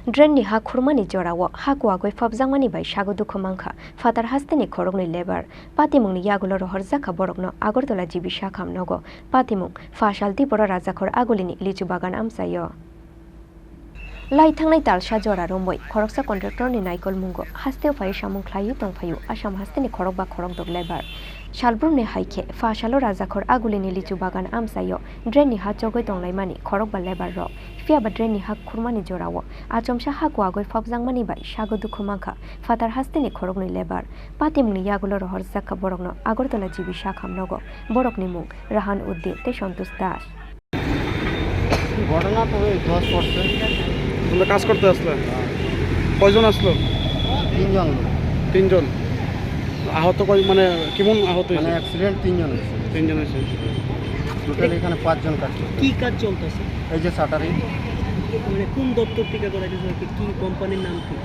Drenni ha khurmani jorawo ha kuagoi fabjangmani bai sago dukho mangkha fatar hasteni khorokni lebar patimungni yagulo rohor zakha borokno agortola jibi shakham nogo patimung fashalti boro rajakhor agulini lichu bagan amsayo lai thangnai talsa jora romoi khoroksa contractor ni naikol mungo hasteo phai samung khlayu tongphayu asam hasteni khorok ba khorok dok lebar Shalbrum ne haike fashalo rajakhor agulini lichu bagan amsayo drenni ha chogoi tonglaimani khorok ba lebar ro fia ba drenni ha khurmani jorawo achomsa ha kuagoi fabjangmani bai sago dukho mangkha fatar hasteni khorokni lebar patimungni yagulo rohor zakha borokno agortola jibi shakham nogo borokni mung Rahan Uddin te Santosh Das ঘটনা তো ওই 10 পড়ছে তোমরা কাজ করতে আসলে কয়জন আসলো তিনজন আহত কয় মানে কেমন আহত মানে অ্যাক্সিডেন্ট তিনজন হয়েছে টোটাল এখানে 5 জন কাজ করছে কি কাজ চলতেছে এই যে শাটারিং মানে কোন দপ্তর থেকে করা হয়েছে কি কোম্পানির নাম কি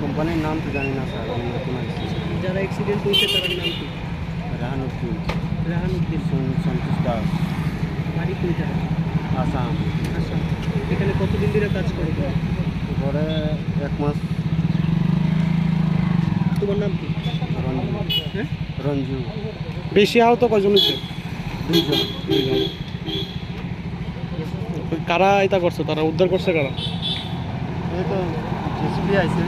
কোম্পানির নাম তো জানি না স্যার আমি নতুন আসছি যারা অ্যাক্সিডেন্ট হয়েছে তাদের নাম কি রাহানুদ্দিন সন্তোষ দাস বাড়ি কোথায় আসাম আচ্ছা এখানে কতদিন ধরে কাজ করো পরে 1 মাস তোমার নাম কি হ্যাঁ রঞ্জু বেশি আহত কয়জন হয়েছে দুইজন কারা এটা করছে তারা উদ্ধার করছে কারা এই তো জেসিবি আইছে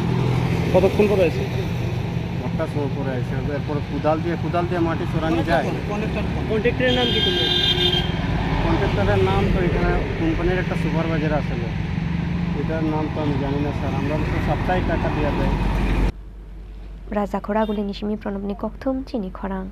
কতক্ষণ পরে আছে একটা সময় পরে আইছে এরপর কুদাল দিয়ে মাটি সরানো যায় কন্ট্রাক্টরের নাম কি তোমার কন্ট্রাক্টরের নাম তো এখানে কোম্পানির একটা সুপারভাইজার আসলে এটার নাম তো আমি জানি না স্যার আমরা তো সাপ্তাহিক টাকা দেওয়া যায় Rajakhor agulini shimi pranobni kokthum chini khorang